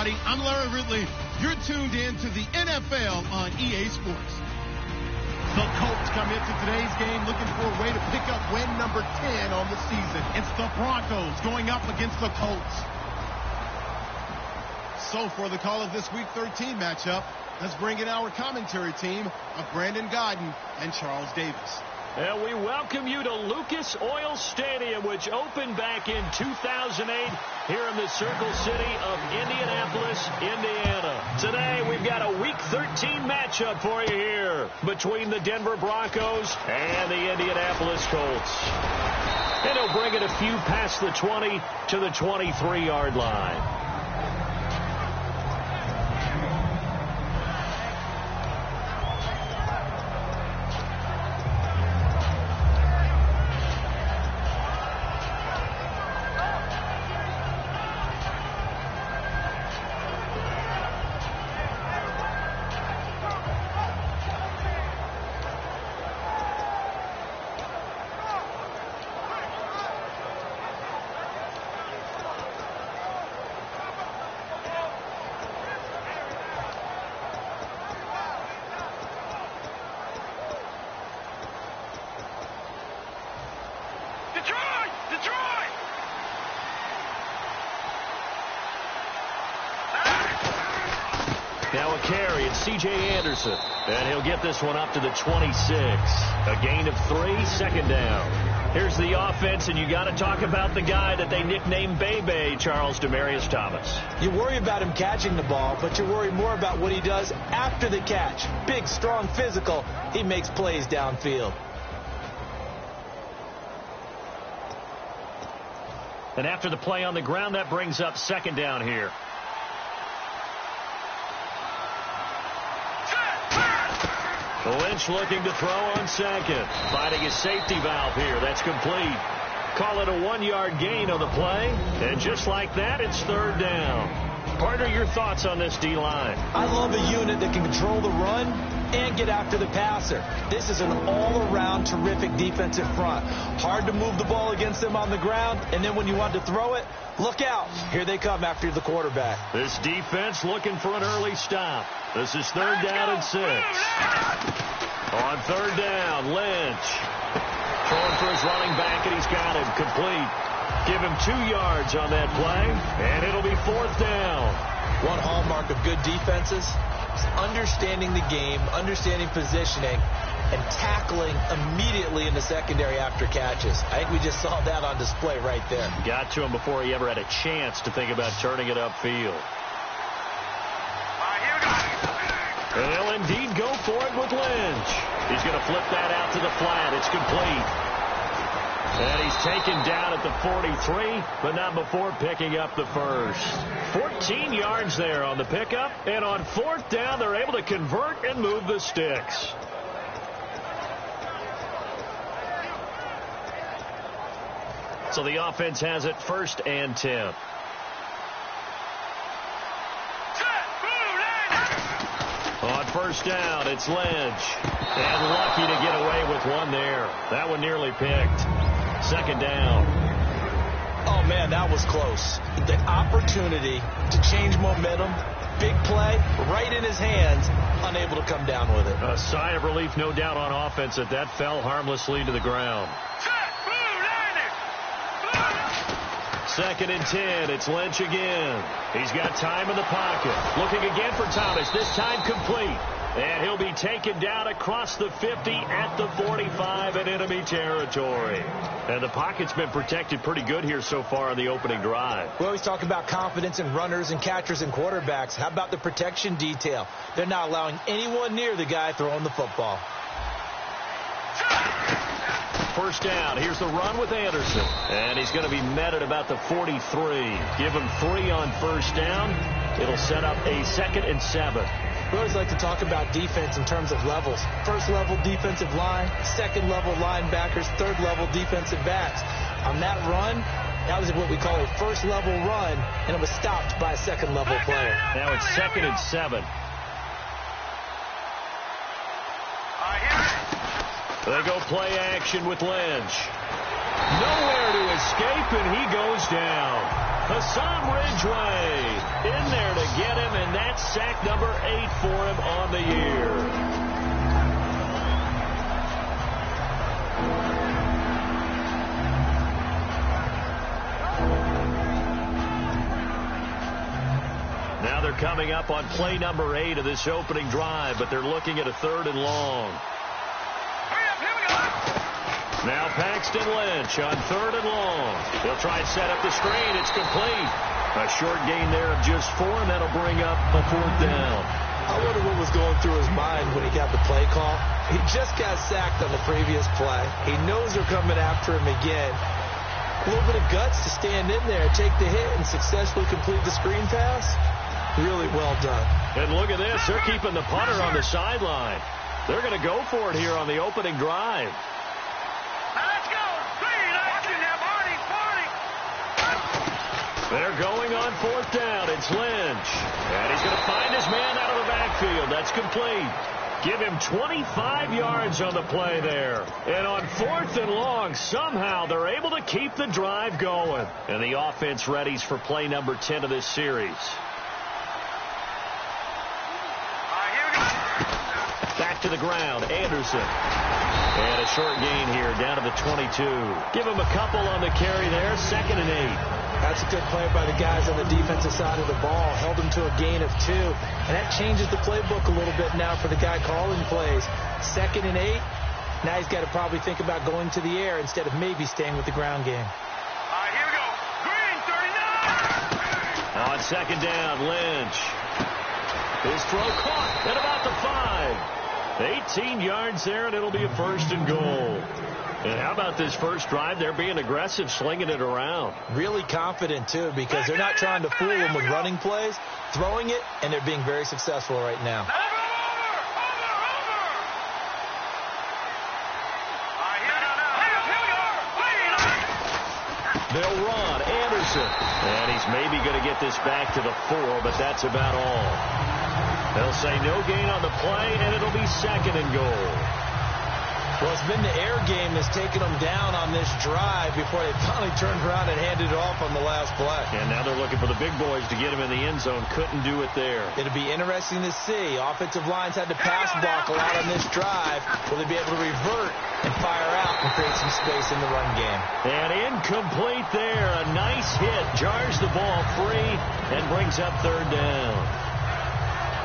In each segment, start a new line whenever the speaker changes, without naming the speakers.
everybody. I'm Larry Ridley. You're tuned in to the NFL on EA Sports. The Colts come into today's game looking for a way to pick up win number 10 on the season. It's the Broncos going up against the Colts. So for the call of this Week 13 matchup, let's bring in our commentary team of Brandon Godden and Charles Davis.
And we welcome you to Lucas Oil Stadium, which opened back in 2008 here in the Circle City of Indianapolis, Indiana. Today, we've got a Week 13 matchup for you here between the Denver Broncos and the Indianapolis Colts. And he'll bring it a few past the 20 to the 23-yard line. Now a carry, it's C.J. Anderson, and he'll get this one up to the 26. A gain of 3, second down. Here's the offense, and you got to talk about the guy that they nicknamed Bebe, Charles Demarius Thomas.
You worry about him catching the ball, but you worry more about what he does after the catch. Big, strong, physical. He makes plays downfield.
And after the play on the ground, that brings up second down here. Lynch looking to throw on second. Finding his safety valve here. That's complete. Call it a 1-yard gain on the play. And just like that, it's third down. Partner, your thoughts on this D-line?
I love a unit that can control the run and get after the passer. This is an all-around terrific defensive front. Hard to move the ball against them on the ground, and then when you want to throw it, look out. Here they come after the quarterback.
This defense looking for an early stop. This is third down and 6. On third down, Lynch. Throwing for his running back, and he's got him complete. Give him 2 yards on that play, and it'll be fourth down.
One hallmark of good defenses is understanding the game, understanding positioning, and tackling immediately in the secondary after catches. I think we just saw that on display right there.
Got to him before he ever had a chance to think about turning it upfield. And they'll indeed go for it with Lynch. He's going to flip that out to the flat. It's complete. And he's taken down at the 43, but not before picking up the first. 14 yards there on the pickup. And on fourth down, they're able to convert and move the sticks. So the offense has it first and 10. On first down, it's Lynch. And lucky to get away with one there. That one nearly picked. Second down.
Oh, man, that was close. The opportunity to change momentum, big play, right in his hands, unable to come down with it.
A sigh of relief, no doubt, on offense that fell harmlessly to the ground. Second and 10. It's Lynch again. He's got time in the pocket. Looking again for Thomas. This time complete. And he'll be taken down across the 50 at the 45 in enemy territory. And the pocket's been protected pretty good here so far on the opening drive.
We always talk about confidence in runners and catchers and quarterbacks. How about the protection detail? They're not allowing anyone near the guy throwing the football.
First down. Here's the run with Anderson. And he's going to be met at about the 43. Give him 3 on first down. It'll set up a 2nd and 7.
We always like to talk about defense in terms of levels. First level defensive line, second level linebackers, third level defensive backs. On that run, that was what we call a first level run, and it was stopped by a second level player.
Now it's 2nd and 7. They go play action with Lynch. Nowhere to escape, and he goes down. Hassan Ridgeway in there to get him, and that's sack number 8 for him on the year. Now they're coming up on play number 8 of this opening drive, but they're looking at a 3rd and long. Now Paxton Lynch on 3rd and long. They'll try and set up the screen. It's complete. A short gain there of just 4, and that'll bring up a 4th down.
I wonder what was going through his mind when he got the play call. He just got sacked on the previous play. He knows they're coming after him again. A little bit of guts to stand in there, take the hit, and successfully complete the screen pass. Really well done.
And look at this. They're keeping the punter on the sideline. They're going to go for it here on the opening drive.
Let's go.
They're going on 4th down. It's Lynch. And he's going to find his man out of the backfield. That's complete. Give him 25 yards on the play there. And on 4th and long, somehow they're able to keep the drive going. And the offense readies for play number 10 of this series. Back to the ground, Anderson. And a short gain here, down to the 22. Give him a couple on the carry there, 2nd and 8.
That's a good play by the guys on the defensive side of the ball. Held him to a gain of 2. And that changes the playbook a little bit now for the guy calling plays. 2nd and 8. Now he's got to probably think about going to the air instead of maybe staying with the ground game.
All right, here we go. Green, 39.
On 2nd down, Lynch. His throw caught at about the 5. 18 yards there, and it'll be a 1st and goal. And how about this first drive? They're being aggressive, slinging it around.
Really confident, too, because they're not trying to fool them with running plays, throwing it, and they're being very successful right now.
They'll run. Anderson. And he's maybe going to get this back to the 4, but that's about all. They'll say no gain on the play, and it'll be 2nd and goal.
Well, it's been the air game that's taken them down on this drive before they finally turned around and handed it off on the last play.
And now they're looking for the big boys to get him in the end zone. Couldn't do it there.
It'll be interesting to see. Offensive lines had to pass block a lot on this drive. Will they be able to revert and fire out and create some space in the run game?
And incomplete there. A nice hit. Jars the ball free and brings up 3rd down.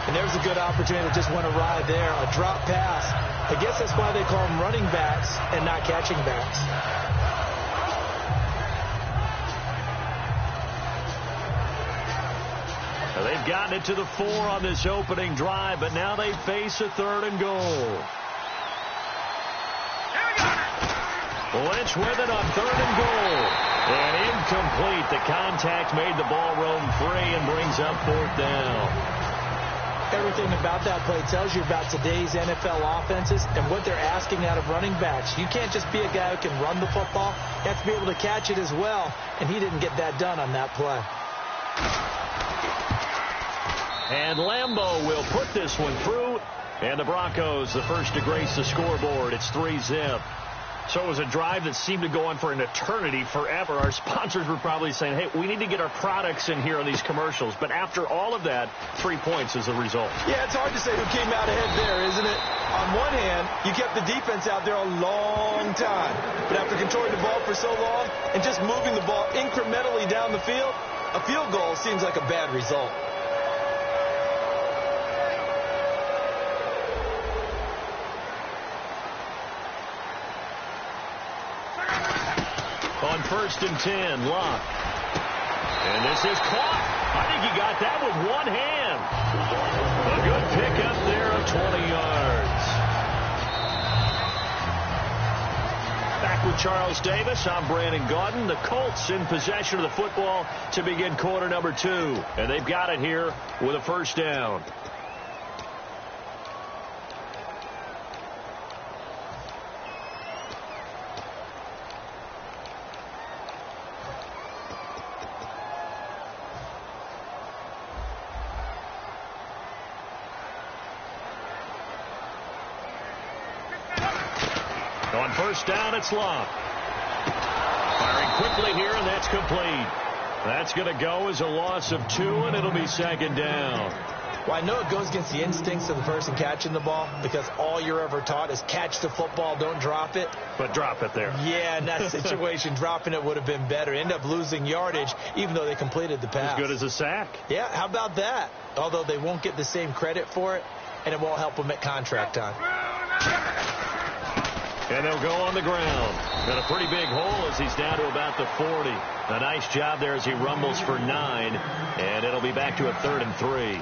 And there's a good opportunity that just went awry there. A drop pass. I guess that's why they call them running backs and not catching backs.
Now they've gotten it to the 4 on this opening drive, but now they face a 3rd and goal. Lynch with it on 3rd and goal. And incomplete. The contact made the ball roam free and brings up 4th down.
Everything about that play tells you about today's NFL offenses and what they're asking out of running backs. You can't just be a guy who can run the football. You have to be able to catch it as well, and he didn't get that done on that play.
And Lambeau will put this one through, and the Broncos the first to grace the scoreboard. It's 3-zip. So it was a drive that seemed to go on for an eternity, forever. Our sponsors were probably saying, hey, we need to get our products in here on these commercials. But after all of that, 3 points is the result.
Yeah, it's hard to say who came out ahead there, isn't it? On one hand, you kept the defense out there a long time. But after controlling the ball for so long and just moving the ball incrementally down the field, a field goal seems like a bad result.
On 1st and 10, Locke. And this is caught. I think he got that with one hand. A good pickup there of 20 yards. Back with Charles Davis, I'm Brandon Gaudin. The Colts in possession of the football to begin quarter number 2. And they've got it here with a 1st down. On 1st down, it's Locke. Firing quickly here, and that's complete. That's going to go as a loss of 2, and it'll be second down.
Well, I know it goes against the instincts of the person catching the ball because all you're ever taught is catch the football, don't drop it.
But drop it there.
Yeah, in that situation, dropping it would have been better. End up losing yardage, even though they completed the pass.
As good as a sack.
Yeah, how about that? Although they won't get the same credit for it, and it won't help them at contract time.
And they'll go on the ground. Got a pretty big hole as he's down to about the 40. A nice job there as he rumbles for 9, and it'll be back to a 3rd and 3.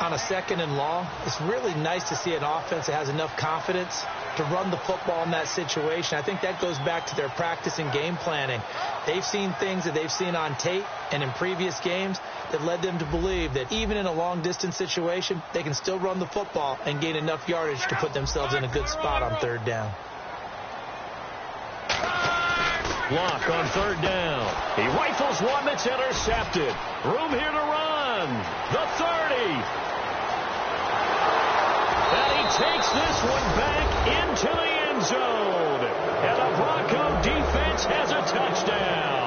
On a 2nd and long, it's really nice to see an offense that has enough confidence to run the football in that situation. I think that goes back to their practice and game planning. They've seen things that they've seen on tape and in previous games that led them to believe that even in a long-distance situation, they can still run the football and gain enough yardage to put themselves in a good spot on 3rd down.
Block on 3rd down. He rifles one that's intercepted. Room here to run. The 30. And he takes this one back into the end zone. And the Bronco defense has a touchdown.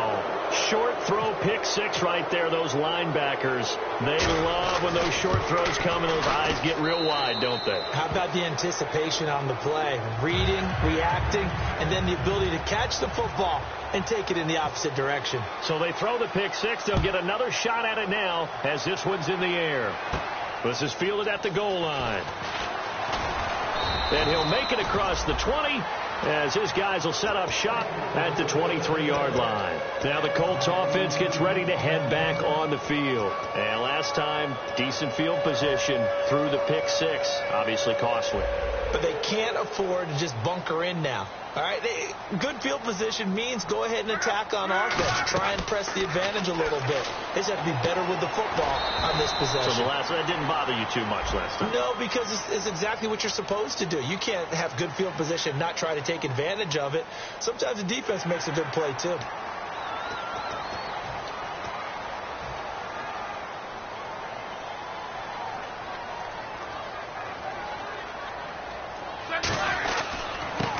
Short throw, pick 6 right there. Those linebackers, they love when those short throws come and those eyes get real wide, don't they?
How about the anticipation on the play? Reading, reacting, and then the ability to catch the football and take it in the opposite direction.
So they throw the pick 6. They'll get another shot at it now as this one's in the air. This is fielded at the goal line. And he'll make it across the 20 as his guys will set up shop at the 23-yard line. Now the Colts offense gets ready to head back on the field. And last time, decent field position through the pick 6, obviously costly.
But they can't afford to just bunker in now. All right, good field position means go ahead and attack on offense. Try and press the advantage a little bit. They just have to be better with the football on this possession.
So that didn't bother you too much last time?
No, because it's exactly what you're supposed to do. You can't have good field position and not try to take advantage of it. Sometimes the defense makes a good play, too.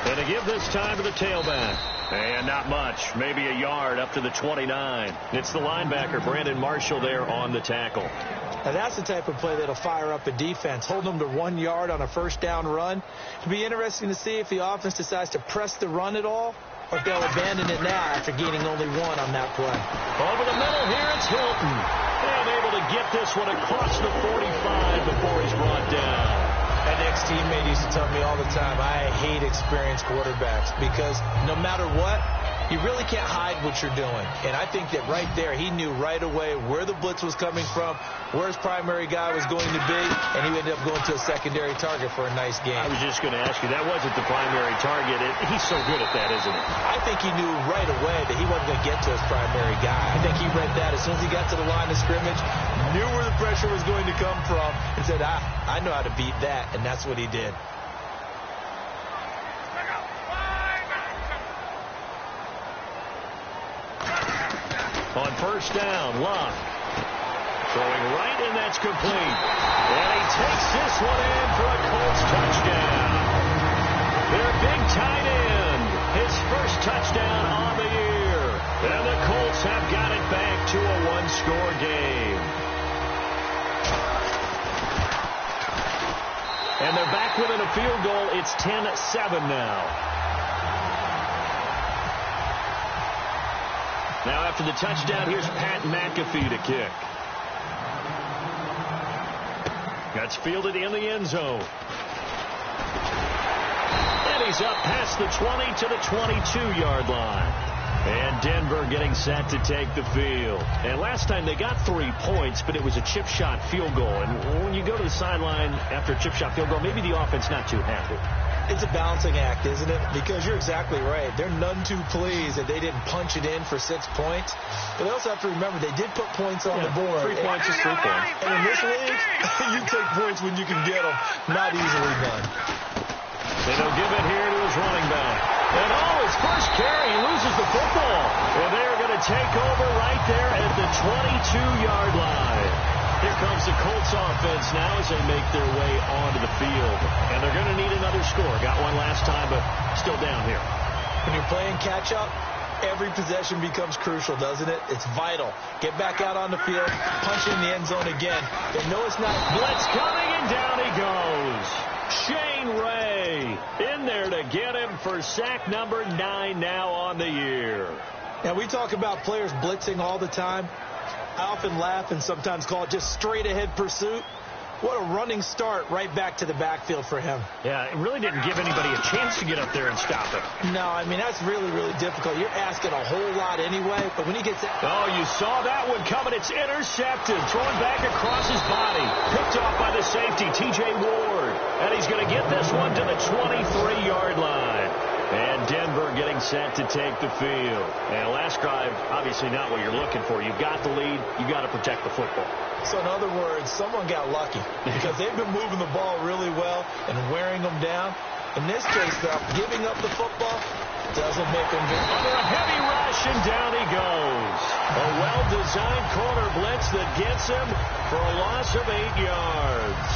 And to give this time to the tailback. And not much. Maybe a yard up to the 29. It's the linebacker, Brandon Marshall, there on the tackle.
Now that's the type of play that'll fire up a defense. Hold them to 1 yard on a 1st down run. It'll be interesting to see if the offense decides to press the run at all or if they'll abandon it now after gaining only 1 on that play.
Over the middle here, it's Hilton. And able to get this one across the 45 before he's brought down.
An ex-teammate used to tell me all the time, I hate experienced quarterbacks because no matter what, you really can't hide what you're doing. And I think that right there, he knew right away where the blitz was coming from, where his primary guy was going to be, and he ended up going to a secondary target for a nice game.
I was just going to ask you, that wasn't the primary target. He's so good at that, isn't he?
I think he knew right away that he wasn't going to get to his primary guy. I think he read that as soon as he got to the line of scrimmage, knew where the pressure was going to come from, and said, I know how to beat that, and that's what he did.
On 1st down, Locke. Throwing right, and that's complete. And he takes this one in for a Colts touchdown. Their big tight end, his first touchdown on the year. And the Colts have got it back to a 1-score game. And they're back within a field goal. It's 10-7 now. Now after the touchdown, here's Pat McAfee to kick. That's fielded in the end zone. And he's up past the 20 to the 22-yard line. And Denver getting set to take the field. And last time they got 3 points, but it was a chip shot field goal. And when you go to the sideline after a chip shot field goal, maybe the offense not too happy.
It's a balancing act, isn't it? Because you're exactly right. They're none too pleased that they didn't punch it in for 6 points. But they also have to remember they did put points on the board.
3 points is 3 points.
And in this league, you take points when you can get them. Not easily done.
And he'll give it here to his running back. And his first carry, he loses the football. And they're going to take over right there at the 22-yard line. Here comes the Colts offense now as they make their way onto the field. And they're going to need another score. Got one last time, but still down here.
When you're playing catch-up, Every possession becomes crucial, doesn't it? It's vital. Get back out on the field, punch in the end zone again. They know it's not.
Blitz coming, and down he goes. Shane Ray in there to get him for sack number 9 now on the year.
Now, we talk about players blitzing all the time. I often laugh and sometimes call it just straight-ahead pursuit. What a running start right back to the backfield for him.
Yeah, it really didn't give anybody a chance to get up there and stop it.
No, I mean, that's really, really difficult. You're asking a whole lot anyway, but when he gets that...
Oh, you saw that one coming. It's intercepted. Thrown back across his body. Picked off by the safety, T.J. Ward. And he's going to get this one to the 23-yard line. And Denver getting set to take the field. And last drive, obviously not what you're looking for. You've got the lead. You've got to protect the football.
So in other words, someone got lucky because they've been moving the ball really well and wearing them down. In this case, though, giving up the football doesn't make them good.
Under a heavy rush, and down he goes. A well-designed corner blitz that gets him for a loss of 8 yards.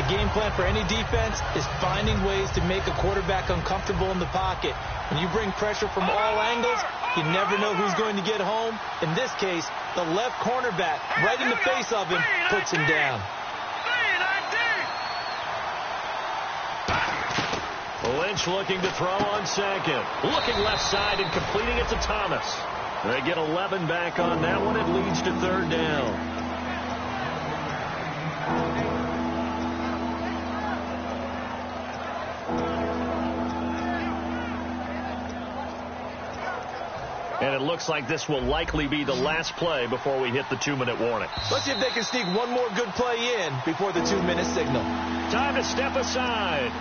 The game plan for any defense is finding ways to make a quarterback uncomfortable in the pocket. When you bring pressure from all angles, you never know who's going to get home. In this case, the left cornerback, right in the face of him, puts him down.
Lynch looking to throw on second. Looking left side and completing it to Thomas. They get 11 back on that one. It leads to third down. And it looks like this will likely be the last play before we hit the 2-minute warning.
Let's see if they can sneak one more good play in before the 2-minute signal.
Time to step aside.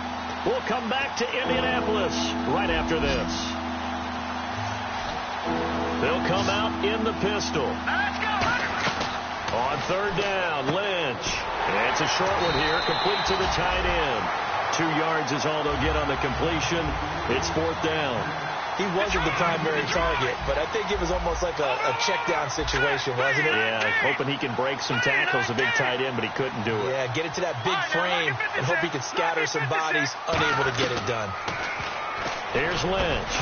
We'll come back to Indianapolis right after this. They'll come out in the pistol. On third down, Lynch. And it's a short one here, complete to the tight end. 2 yards is all they'll get on the completion. It's fourth down.
He wasn't the primary target, but I think it was almost like a check-down situation, wasn't it?
Yeah, hoping he can break some tackles, a big tight end, but he couldn't do it.
Yeah, get it to that big frame and hope he could scatter some bodies, unable to get it done.
Here's Lynch.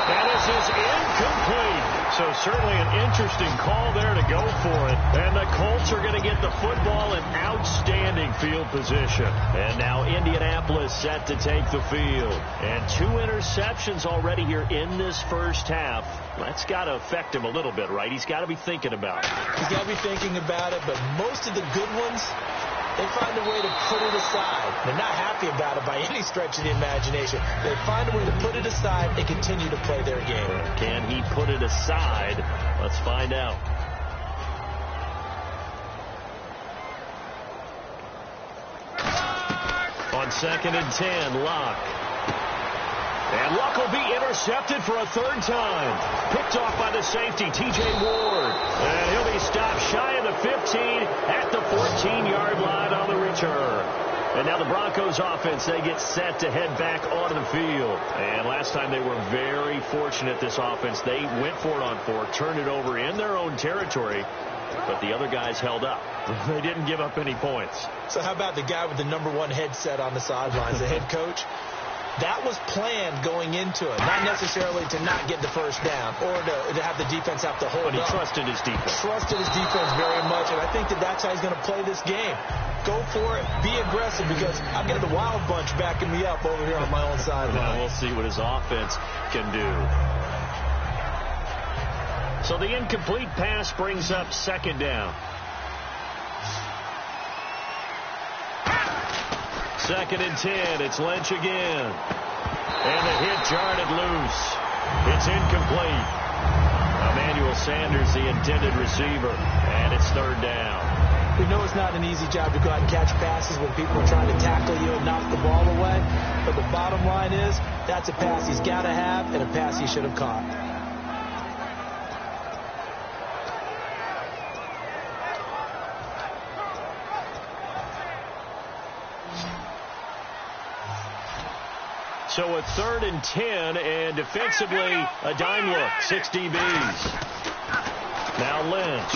And this is incomplete. So certainly an interesting call there to go for it. And the Colts are going to get the football in outstanding field position. And now Indianapolis set to take the field. And 2 interceptions already here in this first half. That's got to affect him a little bit, right? He's got to be thinking about it.
He's got to be thinking about it, but most of the good ones, they find a way to put it aside. They're not happy about it by any stretch of the imagination. They find a way to put it aside and continue to play their game.
Can he put it aside? Let's find out. On 2nd and 10, Luck. And Luck will be intercepted for a third time. Picked off by the safety, T.J. Ward. And he'll be stopped shy of the 15 at the 14-yard line on the return. And now the Broncos offense, they get set to head back onto the field. And last time they were very fortunate, this offense. They went for it on 4, turned it over in their own territory, but the other guys held up. They didn't give up any points.
So how about the guy with the #1 headset on the sidelines, the head coach? That was planned going into it, not necessarily to not get the first down or to have the defense have to hold
up. But he
up.
trusted his defense.
Trusted his defense very much, and I think that's how he's going to play this game. Go for it, be aggressive, because I'm getting the wild bunch backing me up over here on my own sideline.
We'll see what his offense can do. So the incomplete pass brings up 2nd down. 2nd and 10. It's Lynch again. And the hit jarred it loose. It's incomplete. Emmanuel Sanders, the intended receiver. And it's 3rd down.
We know it's not an easy job to go out and catch passes when people are trying to tackle you and knock the ball away. But the bottom line is, that's a pass he's got to have and a pass he should have caught.
So a 3rd and 10, and defensively, a dime look, 6 DBs. Now Lynch.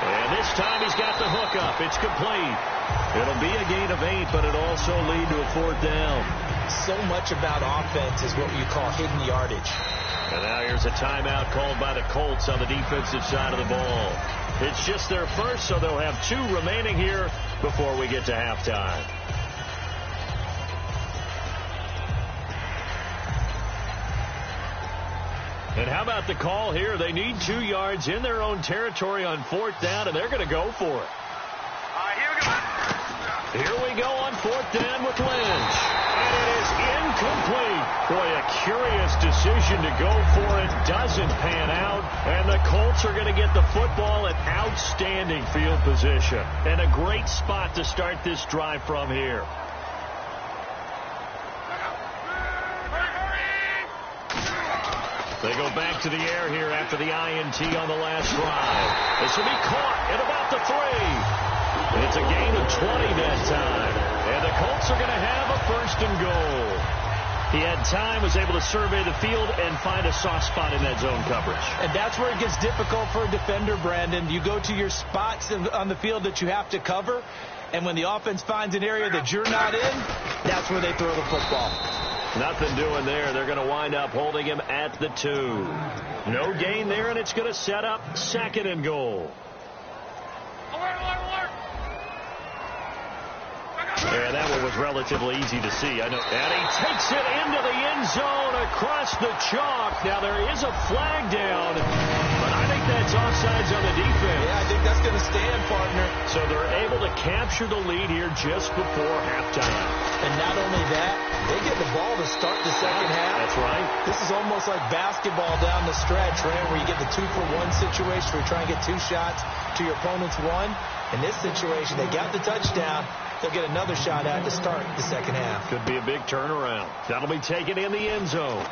And this time he's got the hook up. It's complete. It'll be a gain of 8, but it'll also lead to a 4th down.
So much about offense is what you call hidden yardage.
And now here's There's a timeout called by the Colts on the defensive side of the ball. It's just their first, so they'll have 2 remaining here before we get to halftime. And how about the call here? They need 2 yards in their own territory on 4th down, and they're going to go for it. Here we go on 4th down with Lynch. And it is incomplete. Boy, a curious decision to go for it. Doesn't pan out. And the Colts are going to get the football in outstanding field position. And a great spot to start this drive from here. They go back to the air here after the INT on the last drive. This will be caught at about the 3. It's a gain of 20 that time. And the Colts are going to have a 1st and goal. He had time, was able to survey the field and find a soft spot in that zone coverage.
And that's where it gets difficult for a defender, Brandon. You go to your spots on the field that you have to cover, and when the offense finds an area that you're not in, that's where they throw the football.
Nothing doing there. They're going to wind up holding him at the 2. No gain there, and it's going to set up 2nd and goal. Yeah, that one was relatively easy to see. I know. And he takes it into the end zone across the chalk. Now, there is a flag down, but I think that's offsides on the defense.
Yeah, I think that's going to stand, partner.
So they're able to capture the lead here just before halftime.
And not only that, they get the ball to start the second half.
That's right.
This is almost like basketball down the stretch, right, where you get the 2-for-1 situation where you try and get 2 shots to your opponent's 1. In this situation, they got the touchdown. They'll get another shot at to start the second half.
Could be a big turnaround. That'll be taken in the end zone.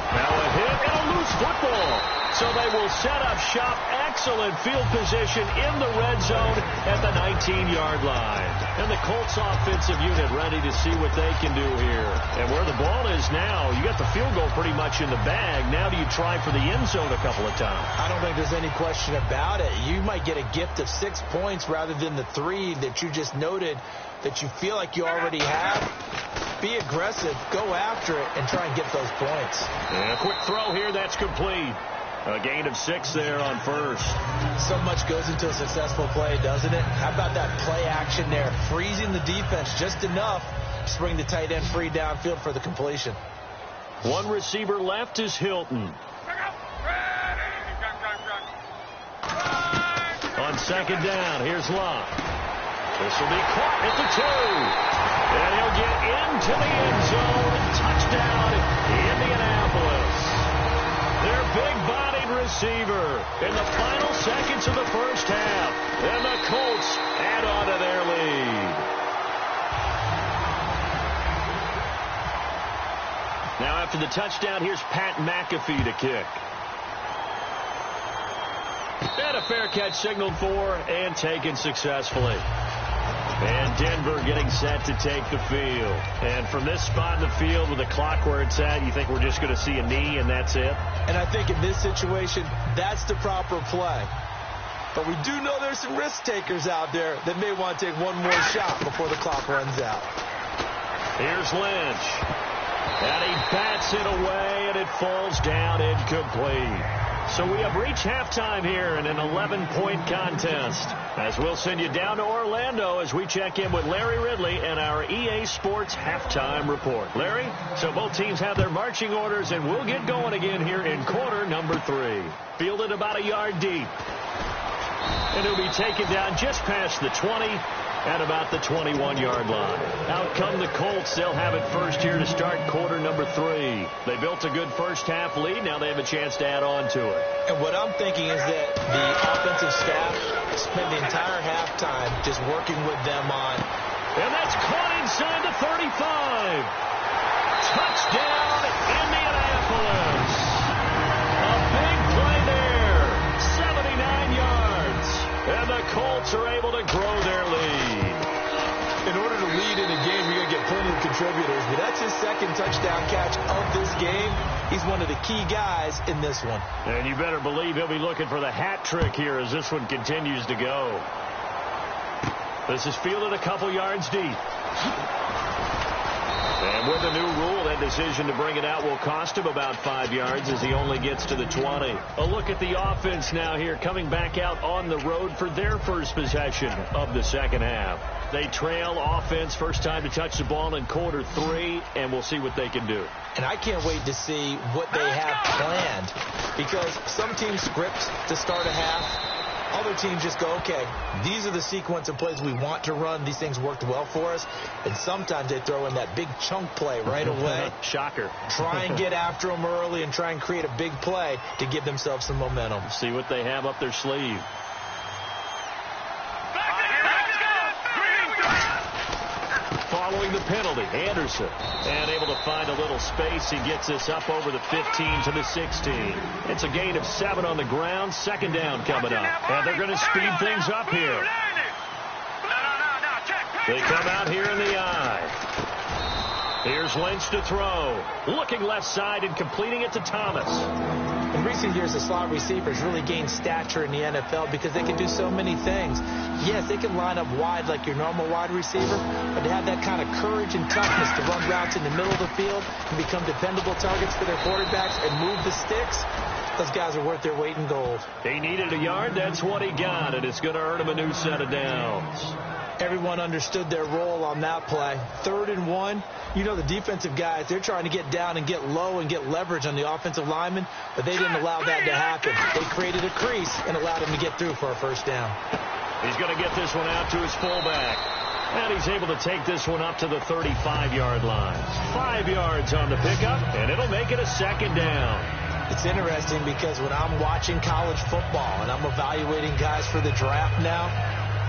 Now a hit and a loose football. So they will set up shop. Excellent field position in the red zone at the 19-yard line. And the Colts offensive unit ready to see what they can do here. And where the ball is now, you got the field goal pretty much in the bag. Now do you try for the end zone a couple of times?
I don't think there's any question about it. You might get a gift of 6 points rather than the 3 that you just noted that you feel like you already have. Be aggressive, go after it, and try and get those points.
And a quick throw here, that's complete. A gain of 6 there on 1st.
So much goes into a successful play, doesn't it? How about that play action there? Freezing the defense just enough to bring the tight end free downfield for the completion.
1 receiver left is Hilton. On 2nd down, here's Locke. This will be caught at the 2. And he'll get into the end zone. Touchdown, Indianapolis. Their big-bodied receiver in the final seconds of the first half. And the Colts add on to their lead. Now after the touchdown, here's Pat McAfee to kick. And a fair catch signaled for and taken successfully. And Denver getting set to take the field. And from this spot in the field with the clock where it's at, you think we're just going to see a knee and that's it?
And I think in this situation, that's the proper play. But we do know there's some risk takers out there that may want to take one more shot before the clock runs out.
Here's Lynch. And he bats it away, and it falls down incomplete. So we have reached halftime here in an 11-point contest. As we'll send you down to Orlando as we check in with Larry Ridley and our EA Sports halftime report. Larry, so both teams have their marching orders, and we'll get going again here in quarter number 3. Fielded about a yard deep. And it'll be taken down just past the 20 at about the 21-yard line. Out come the Colts. They'll have it first here to start quarter number 3. They built a good first-half lead. Now they have a chance to add on to it.
And what I'm thinking is that the offensive staff spent the entire halftime just working with them on.
And that's caught inside the 35. Touchdown, Indianapolis. A big play there. 79 yards. And the Colts are able to grow their lead. In order to lead in a game, you're going to get plenty of contributors. But that's his second touchdown catch of this game. He's one of the key guys in this one. And you better believe he'll be looking for the hat trick here as this one continues to go. This is fielded a couple yards deep. And with a new rule, that decision to bring it out will cost him about 5 yards as he only gets to the 20. A look at the offense now here, coming back out on the road for their first possession of the second half. They trail offense, first time to touch the ball in quarter 3, and we'll see what they can do.
And I can't wait to see what they have planned, because some teams script to start a half. Other teams just go, okay, these are the sequence of plays we want to run. These things worked well for us. And sometimes they throw in that big chunk play right away.
Shocker.
Try and get after them early and try and create a big play to give themselves some momentum.
See what they have up their sleeve. Following the penalty, Anderson. And able to find a little space. He gets this up over the 15 to the 16. It's a gain of 7 on the ground. Second down coming up. And they're going to speed things up here. They come out here in the I. Here's Lynch to throw. Looking left side and completing it to Thomas.
In recent years, the slot receivers really gained stature in the NFL because they can do so many things. Yes, they can line up wide like your normal wide receiver, but to have that kind of courage and toughness to run routes in the middle of the field and become dependable targets for their quarterbacks and move the sticks, those guys are worth their weight in gold.
He needed a yard. That's what he got, and it's going to earn him a new set of downs.
Everyone understood their role on that play. 3rd and 1. You know, the defensive guys, they're trying to get down and get low and get leverage on the offensive lineman, but they didn't allow that to happen. They created a crease and allowed him to get through for a first down.
He's going to get this one out to his fullback. And he's able to take this one up to the 35-yard line. 5 yards on the pickup, and it'll make it a second down.
It's interesting because when I'm watching college football and I'm evaluating guys for the draft now,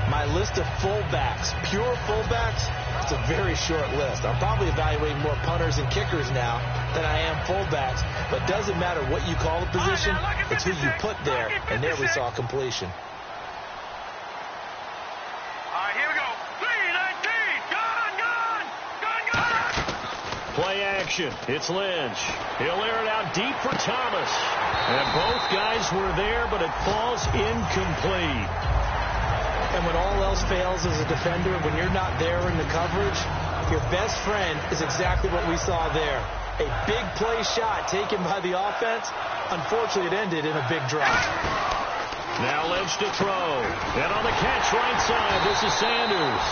my list of fullbacks, pure fullbacks, it's a very short list. I'm probably evaluating more punters and kickers now than I am fullbacks. But it doesn't matter what you call the position, it's who you put there. And there we saw completion.
Play action. It's Lynch. He'll air it out deep for Thomas. And both guys were there, but it falls incomplete.
And when all else fails as a defender, when you're not there in the coverage, your best friend is exactly what we saw there. A big play shot taken by the offense. Unfortunately, it ended in a big drop.
Now Lynch to throw. And on the catch right side, this is Sanders.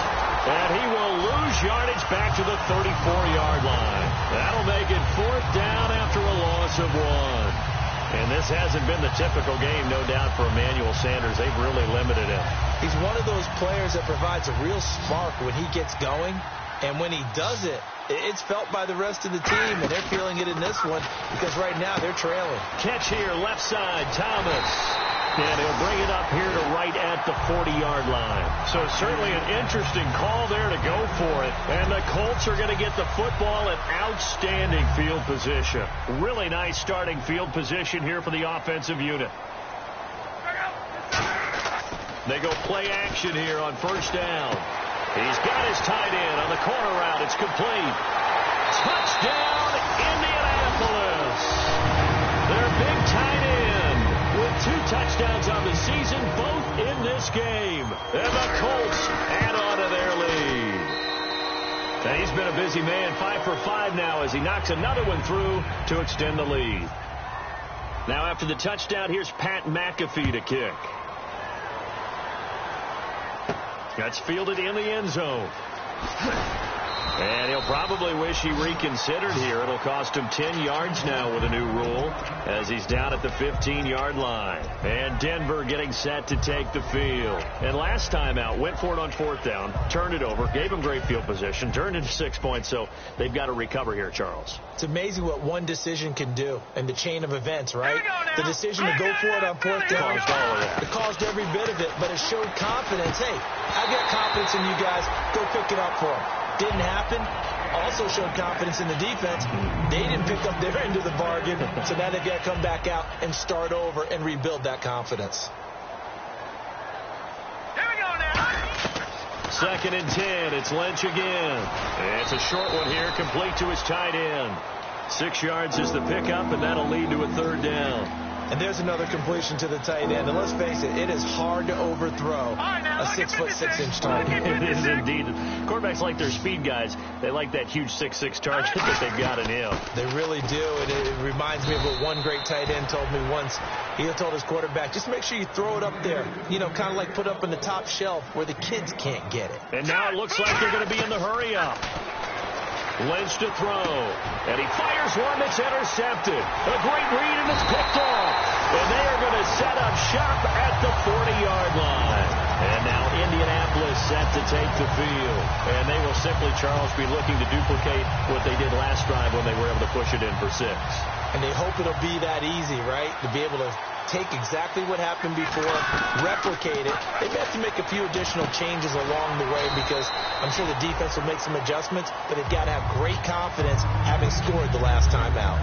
And he will lose yardage back to the 34-yard line. That'll make it 4th down after a loss of 1. And this hasn't been the typical game, no doubt, for Emmanuel Sanders. They've really limited him.
He's one of those players that provides a real spark when he gets going. And when he does it, it's felt by the rest of the team, and they're feeling it in this one because right now they're trailing.
Catch here, left side, Thomas. And he'll bring it up here to right at the 40-yard line. So certainly an interesting call there to go for it. And the Colts are going to get the football in outstanding field position. Really nice starting field position here for the offensive unit. They go play action here on first down. He's got his tight end on the corner route. It's complete. Touchdown, Indianapolis. Their big tight end with 2 touchdowns on the season, both in this game. And the Colts add on to their lead. And he's been a busy man, 5 for 5 now as he knocks another one through to extend the lead. Now after the touchdown, here's Pat McAfee to kick. That's fielded in the end zone. And he'll probably wish he reconsidered here. It'll cost him 10 yards now with a new rule as he's down at the 15-yard line. And Denver getting set to take the field. And last time out, went for it on 4th down, turned it over, gave him great field position, turned into 6 points, so they've got to recover here, Charles.
It's amazing what one decision can do in the chain of events, right? The decision to go for it on 4th down, it caused every bit of it, but it showed confidence. Hey, I got confidence in you guys. Go pick it up for them. Didn't happen. Also showed confidence in the defense. They didn't pick up their end of the bargain, so now they've got to come back out and start over and rebuild that confidence.
Here we go now.
2nd and 10. It's Lynch again. And it's a short one here, complete to his tight end. 6 yards is the pickup, and that'll lead to a 3rd down.
And there's another completion to the tight end. And let's face it, it is hard to overthrow a 6'6" target.
It is indeed. Quarterbacks like their speed guys. They like that huge 6'6" target that they've got in him.
They really do. It reminds me of what one great tight end told me once. He told his quarterback, just make sure you throw it up there. You know, kind of like put up in the top shelf where the kids can't get it.
And now it looks like they're going to be in the hurry up. Lynch to throw. And he fires one that's intercepted. A great read, and it's picked off. And they are going to set up shop at the 40-yard line. And now Indianapolis set to take the field. And they will simply, Charles, be looking to duplicate what they did last drive when they were able to push it in for 6.
And they hope it'll be that easy, right? To be able to take exactly what happened before, replicate it. They may have to make a few additional changes along the way because I'm sure the defense will make some adjustments, but they've got to have great confidence having scored the last time out.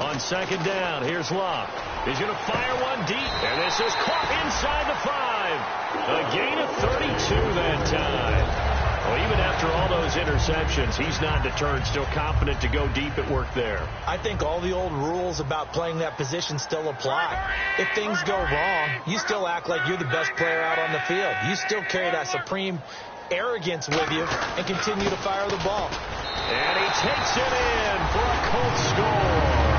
On second down, here's Locke. He's going to fire one deep, and this is caught inside the 5. A gain of 32 that time. Well, even after all those interceptions, he's not deterred, still confident to go deep at work there.
I think all the old rules about playing that position still apply. If things go wrong, you still act like you're the best player out on the field. You still carry that supreme arrogance with you and continue to fire the ball.
And he takes it in for a Colts score.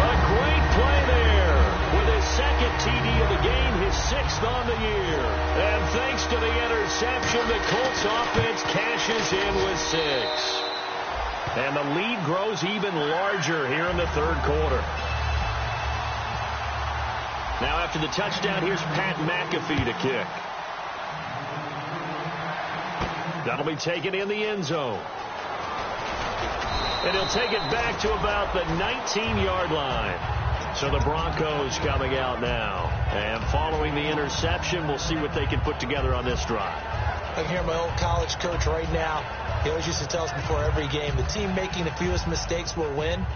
A great play there with his second TD of the game, his 6th on the year. And thanks to the interception, the Colts offense cashes in with 6. And the lead grows even larger here in the third quarter. Now after the touchdown, here's Pat McAfee to kick. That'll be taken in the end zone. And he'll take it back to about the 19-yard line. So the Broncos coming out now. And following the interception, we'll see what they can put together on this drive.
I can hear my old college coach right now. He always used to tell us before every game, the team making the fewest mistakes will win.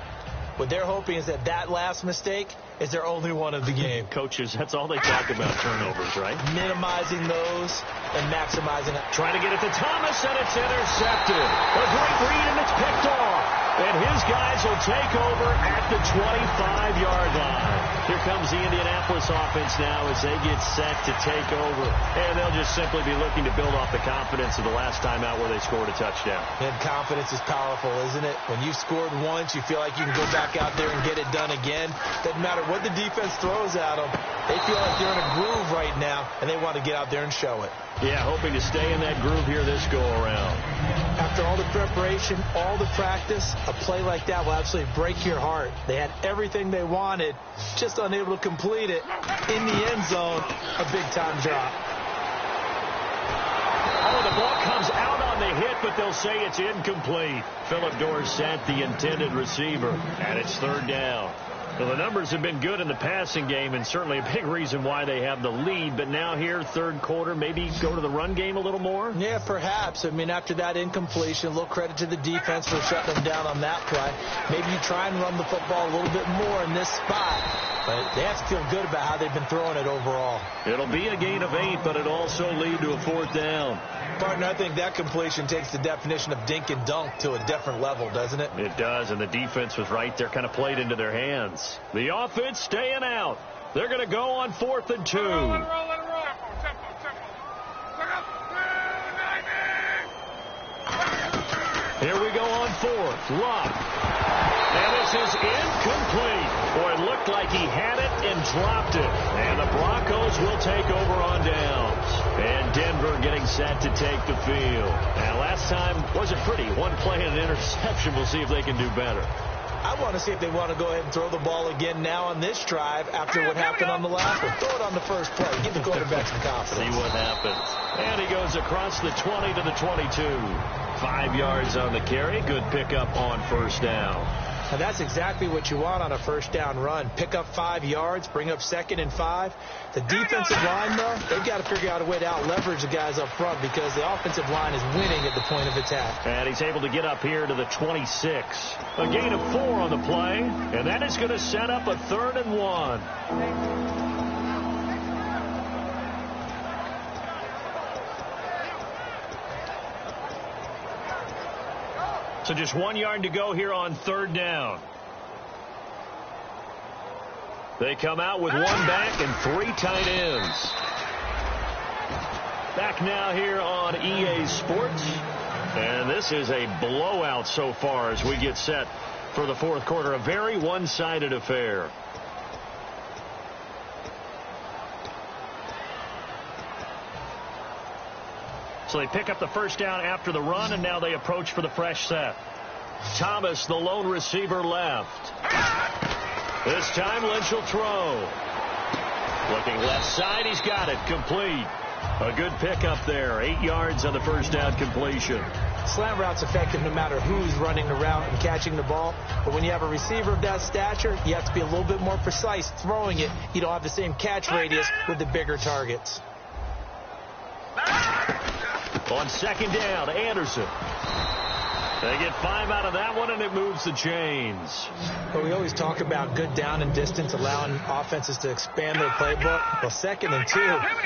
What they're hoping is that that last mistake is their only one of the game.
Coaches, that's all they talk about, turnovers, right?
Minimizing those and maximizing it.
Trying to get it to Thomas, and it's intercepted. A great read, and it's picked off. And his guys will take over at the 25-yard line. Here comes the Indianapolis offense now as they get set to take over. And they'll just simply be looking to build off the confidence of the last time out where they scored a touchdown.
And confidence is powerful, isn't it? When you've scored once, you feel like you can go back out there and get it done again. Doesn't matter what the defense throws at them. They feel like they're in a groove right now, and they want to get out there and show it.
Yeah, hoping to stay in that groove here this go-around.
After all the preparation, all the practice, a play like that will absolutely break your heart. They had everything they wanted, just unable to complete it. In the end zone, a big-time drop.
Oh, the ball comes out on the hit, but they'll say it's incomplete. Philip Dorsett, the intended receiver, and it's third down. Well, the numbers have been good in the passing game, and certainly a big reason why they have the lead. But now here, third quarter, maybe go to the run game a little more?
Yeah, perhaps. I mean, after that incompletion, a little credit to the defense for shutting them down on that play. Maybe you try and run the football a little bit more in this spot. But they have to feel good about how they've been throwing it overall.
It'll be a gain of 8, but it'll also lead to a fourth down.
Partner, I think that completion takes the definition of dink and dunk to a different level, doesn't it?
It does, and the defense was right there, kind of played into their hands. The offense staying out. They're going to go on 4th and 2. Here we go on 4th. Locke. And this is incomplete. Boy, it looked like he had it and dropped it. And the Broncos will take over on downs. And Denver getting set to take the field. Now, last time wasn't pretty. One play and an interception. We'll see if they can do better.
I want to see if they want to go ahead and throw the ball again now on this drive after what happened on the last one. Throw it on the first play. Give the quarterback some confidence.
See what happens. And he goes across the 20 to the 22. 5 yards on the carry. Good pickup on first down.
And that's exactly what you want on a first down run. Pick up 5 yards, bring up 2nd and 5. The defensive line, though, they've got to figure out a way to out-leverage the guys up front because the offensive line is winning at the point of attack.
And he's able to get up here to the 26. A gain of 4 on the play, and that is going to set up a 3rd and 1. So just 1 yard to go here on third down. They come out with one back and 3 tight ends. Back now here on EA Sports. And this is a blowout so far as we get set for the fourth quarter. A very one-sided affair. So they pick up the first down after the run, and now they approach for the fresh set. Thomas, the lone receiver, left. This time Lynch will throw. Looking left side, he's got it. Complete. A good pickup there. 8 yards on the first down completion.
Slant route's effective no matter who's running the route and catching the ball. But when you have a receiver of that stature, you have to be a little bit more precise throwing it. You don't have the same catch radius with the bigger targets.
On second down, Anderson. They get 5 out of that one, and it moves the chains.
But we always talk about good down and distance, allowing offenses to expand their playbook. Well, 2nd and 2,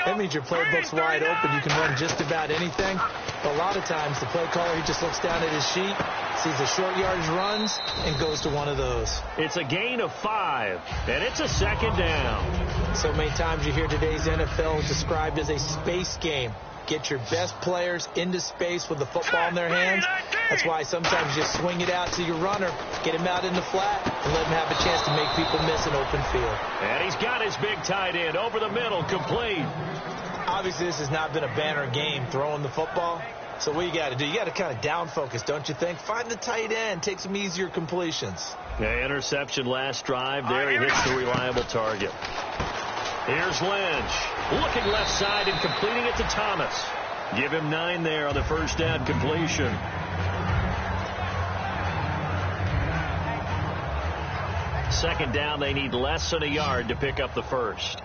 that means your playbook's wide open. You can run just about anything. But a lot of times, the play caller, he just looks down at his sheet, sees the short yardage runs, and goes to one of those.
It's a gain of 5, and it's a second down.
So many times you hear today's NFL described as a space game. Get your best players into space with the football in their hands. That's why sometimes you swing it out to your runner, get him out in the flat, and let him have a chance to make people miss an open field.
And he's got his big tight end over the middle, complete.
Obviously, this has not been a banner game throwing the football. So what you got to do, you got to kind of down focus, don't you think? Find the tight end, take some easier completions.
Yeah, interception last drive there. He hits the reliable target. Here's Lynch, looking left side and completing it to Thomas. Give him 9 there on the first down completion. Second down, they need less than a yard to pick up the first.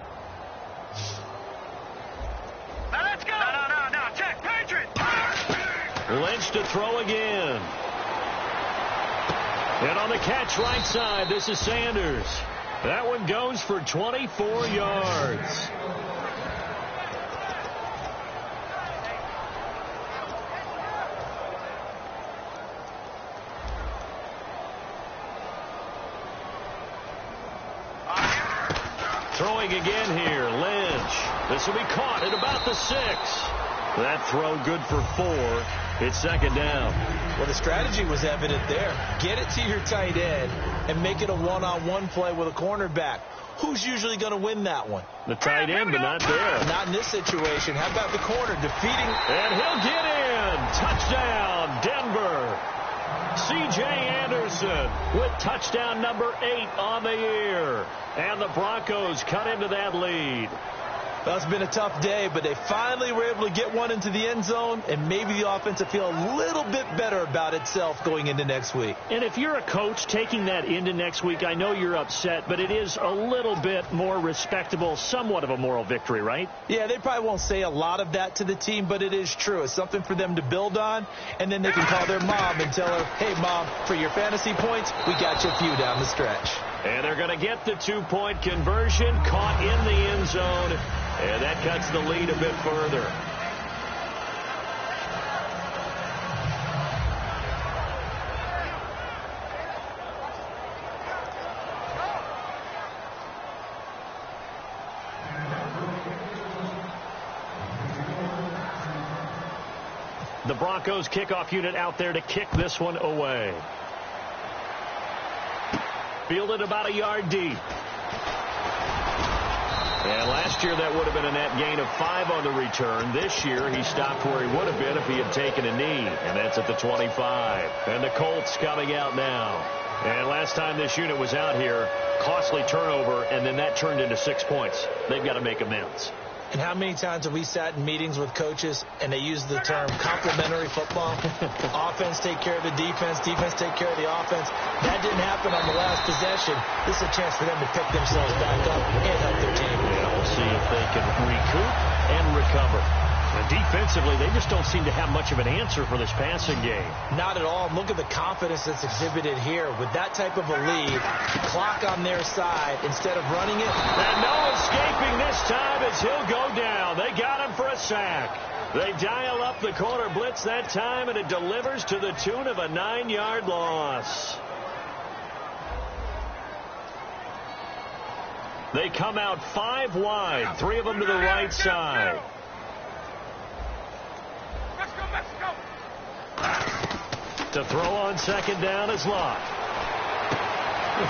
Now let's go. No. Check, Patriot.
Lynch to throw again. And on the catch right side, this is Sanders. That one goes for 24 yards. Throwing again here, Lynch. This will be caught at about the 6. That throw good for 4. It's second down.
Well, the strategy was evident there. Get it to your tight end and make it a one-on-one play with a cornerback. Who's usually going to win that one?
The tight end, but not there.
Not in this situation. How about the corner defeating?
And he'll get in. Touchdown, Denver. C.J. Anderson with touchdown number 8 on the year. And the Broncos cut into that lead.
Well, it's been a tough day, but they finally were able to get one into the end zone, and maybe the offense will feel a little bit better about itself going into next week.
And if you're a coach taking that into next week, I know you're upset, but it is a little bit more respectable, somewhat of a moral victory, right?
Yeah, they probably won't say a lot of that to the team, but it is true. It's something for them to build on, and then they can call their mom and tell her, hey, Mom, for your fantasy points, we got you a few down the stretch.
And they're going to get the 2-point conversion, caught in the end zone. And that cuts the lead a bit further. The Broncos kickoff unit out there to kick this one away. Fielded about a yard deep. And last year that would have been a net gain of 5 on the return. This year he stopped where he would have been if he had taken a knee. And that's at the 25. And the Colts coming out now. And last time this unit was out here, costly turnover, and then that turned into 6 points. They've got to make amends.
And how many times have we sat in meetings with coaches and they use the term complementary football? Offense take care of the defense, defense take care of the offense. That didn't happen on the last possession. This is a chance for them to pick themselves back up and help their team.
Yeah, we'll see if they can recoup and recover. And defensively, they just don't seem to have much of an answer for this passing game.
Not at all. Look at the confidence that's exhibited here. With that type of a lead, clock on their side, instead of running it.
And no escaping this time as he'll go down. They got him for a sack. They dial up the corner blitz that time, and it delivers to the tune of a 9-yard loss. They come out 5 wide, 3 of them to the right side. To throw on second down is Locke.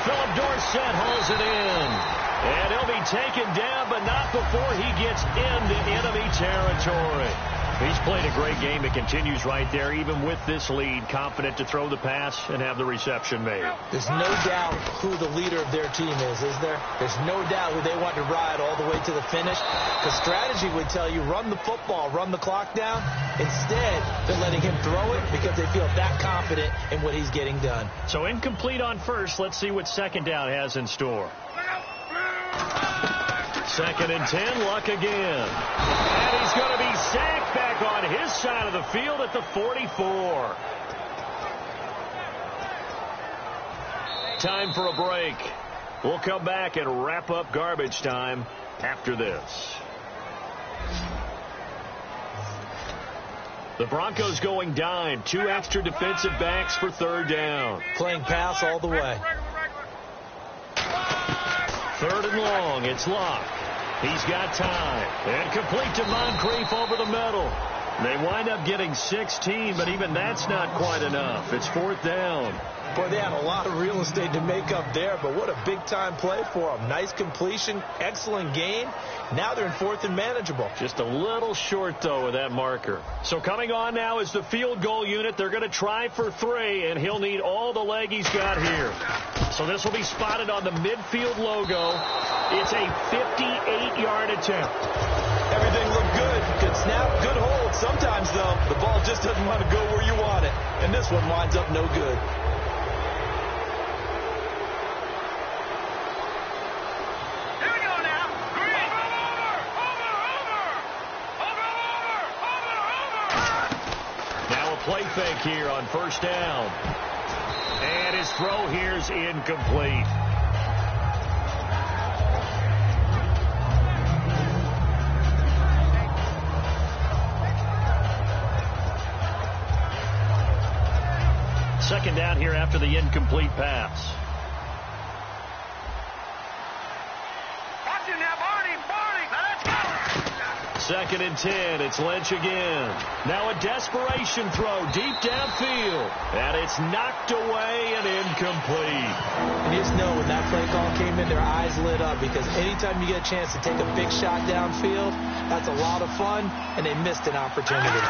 Philip Dorsett hauls it in. And he'll be taken down, but not before he gets into enemy territory. He's played a great game. It continues right there, even with this lead, confident to throw the pass and have the reception made.
There's no doubt who the leader of their team is there? There's no doubt who they want to ride all the way to the finish. The strategy would tell you, run the football, run the clock down. Instead, they're letting him throw it because they feel that confident in what he's getting done.
So incomplete on first. Let's see what second down has in store. 2nd and 10, Luck again. And he's going to be sacked back on his side of the field at the 44. Time for a break. We'll come back and wrap up garbage time after this. The Broncos going dime. 2 extra defensive backs for 3rd down.
Playing pass all the way.
3rd and long. It's Locke. He's got time. And complete to Moncrief over the middle. They wind up getting 16, but even that's not quite enough. It's 4th down.
Boy, they had a lot of real estate to make up there, but what a big-time play for them. Nice completion, excellent gain. Now they're in 4th and manageable.
Just a little short, though, with that marker. So coming on now is the field goal unit. They're going to try for 3, and he'll need all the leg he's got here. So this will be spotted on the midfield logo. It's a 58-yard attempt.
Everything looked good. Good snap, good hold. Sometimes, though, the ball just doesn't want to go where you want it. And this one winds up no good.
Play fake here on 1st down. And his throw here's incomplete. Second down here after the incomplete pass.
Watch him now, Barney. Let's go.
2nd and 10. It's Lynch again. Now a desperation throw deep downfield. And it's knocked away and incomplete.
And you just know when that play call came in, their eyes lit up because anytime you get a chance to take a big shot downfield, that's a lot of fun, and they missed an opportunity.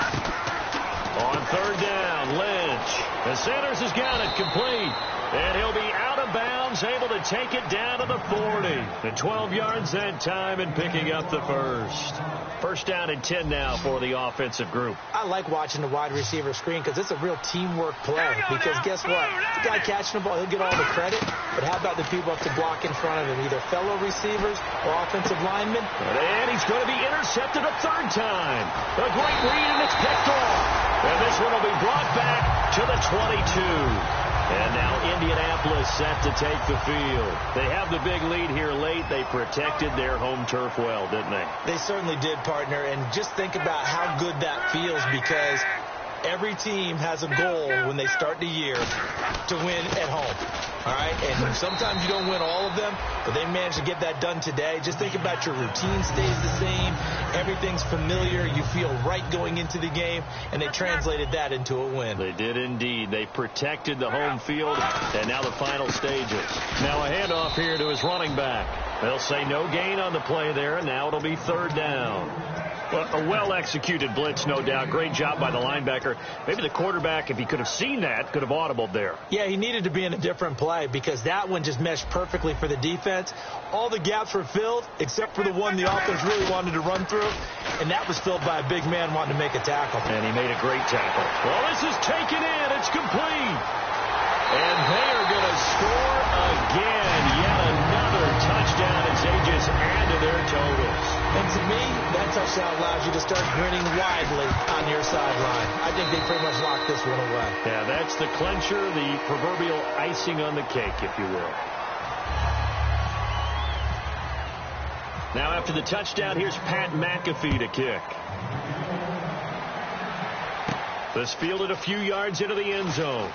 On 3rd down, Lynch. The Sanders has got it complete. And he'll be out of bounds, able to take it down to the 40. And 12 yards that time and picking up the first. 1st down and 10 now for the offensive group.
I like watching the wide receiver screen because it's a real teamwork play. Because guess what? The guy catching the ball, he'll get all the credit. But how about the people up to block in front of him, either fellow receivers or offensive linemen?
And he's going to be intercepted a 3rd time. A great read, and it's picked off. And this one will be brought back to the 22. And now Indianapolis set to take the field. They have the big lead here late. They protected their home turf well, didn't they?
They certainly did, partner. And just think about how good that feels because every team has a goal when they start the year to win at home. All right, and sometimes you don't win all of them, but they managed to get that done today. Just think about your routine stays the same. Everything's familiar. You feel right going into the game, and they translated that into a win.
They did indeed. They protected the home field, and now the final stages. Now a handoff here to his running back. They'll say no gain on the play there, and now it'll be 3rd down. Well, a well-executed blitz, no doubt. Great job by the linebacker. Maybe the quarterback, if he could have seen that, could have audibled there.
Yeah, he needed to be in a different play because that one just meshed perfectly for the defense. All the gaps were filled except for the one the offense really wanted to run through, and that was filled by a big man wanting to make a tackle.
And he made a great tackle. Well, this is taken in. It's complete. And they are going to score again. Yet another touchdown as they just add to their totals.
And And to me, that touchdown allows you to start grinning widely on your sideline. I think they pretty much locked this one away.
Yeah, that's the clincher, the proverbial icing on the cake, if you will. Now after the touchdown, here's Pat McAfee to kick. This fielded a few yards into the end zone.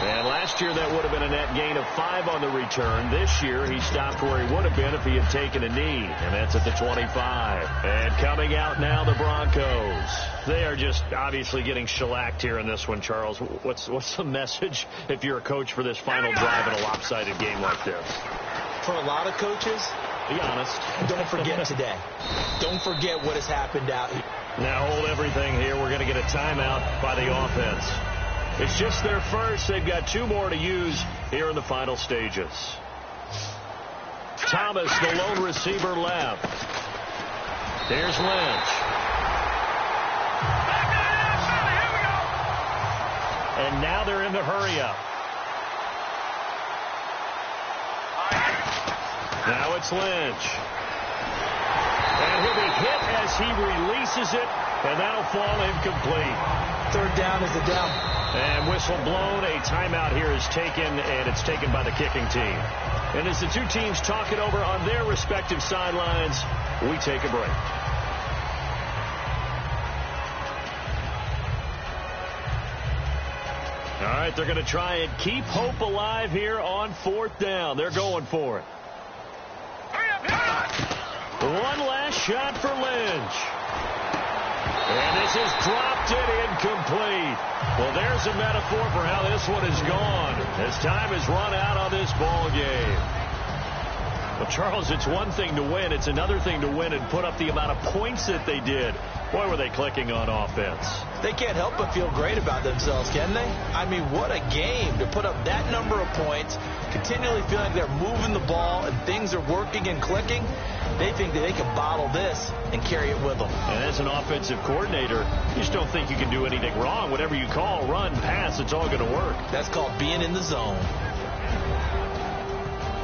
And last year that would have been a net gain of 5 on the return. This year he stopped where he would have been if he had taken a knee. And that's at the 25. And coming out now, the Broncos. They are just obviously getting shellacked here in this one, Charles. What's the message if you're a coach for this final drive in a lopsided game like this?
For a lot of coaches,
be honest,
don't forget today. Don't forget what has happened out here.
Now hold everything here. We're going to get a timeout by the offense. It's just their first. They've got 2 more to use here in the final stages. Thomas, the lone receiver, left. Here's Lynch. And now they're in the hurry-up. Now it's Lynch. And he'll be hit as he releases it, and that'll fall incomplete.
3rd down is a down.
And whistle blown. A timeout here is taken, and it's taken by the kicking team. And as the 2 teams talk it over on their respective sidelines, we take a break. All right, they're going to try and keep hope alive here on 4th down. They're going for it. One last shot for Lynch. And this is dropped it incomplete. Well, there's a metaphor for how this one is gone. As time has run out on this ball game. Well, Charles, it's one thing to win. It's another thing to win and put up the amount of points that they did. Boy, were they clicking on offense.
They can't help but feel great about themselves, can they? I mean, what a game to put up that number of points, continually feeling like they're moving the ball and things are working and clicking. They think that they can bottle this and carry it with them.
And as an offensive coordinator, you just don't think you can do anything wrong. Whatever you call, run, pass, it's all going to work.
That's called being in the zone.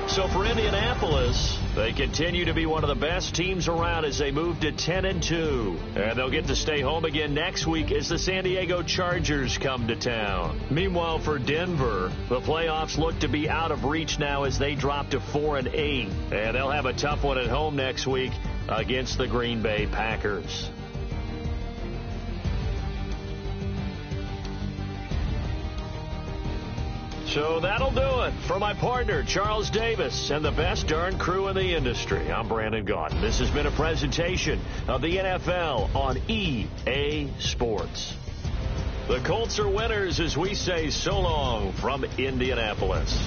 So for Indianapolis, they continue to be one of the best teams around as they move to 10-2. And they'll get to stay home again next week as the San Diego Chargers come to town. Meanwhile, for Denver, the playoffs look to be out of reach now as they drop to 4-8. And they'll have a tough one at home next week against the Green Bay Packers. So that'll do it for my partner, Charles Davis, and the best darn crew in the industry. I'm Brandon Gaudin. This has been a presentation of the NFL on EA Sports. The Colts are winners as we say so long from Indianapolis.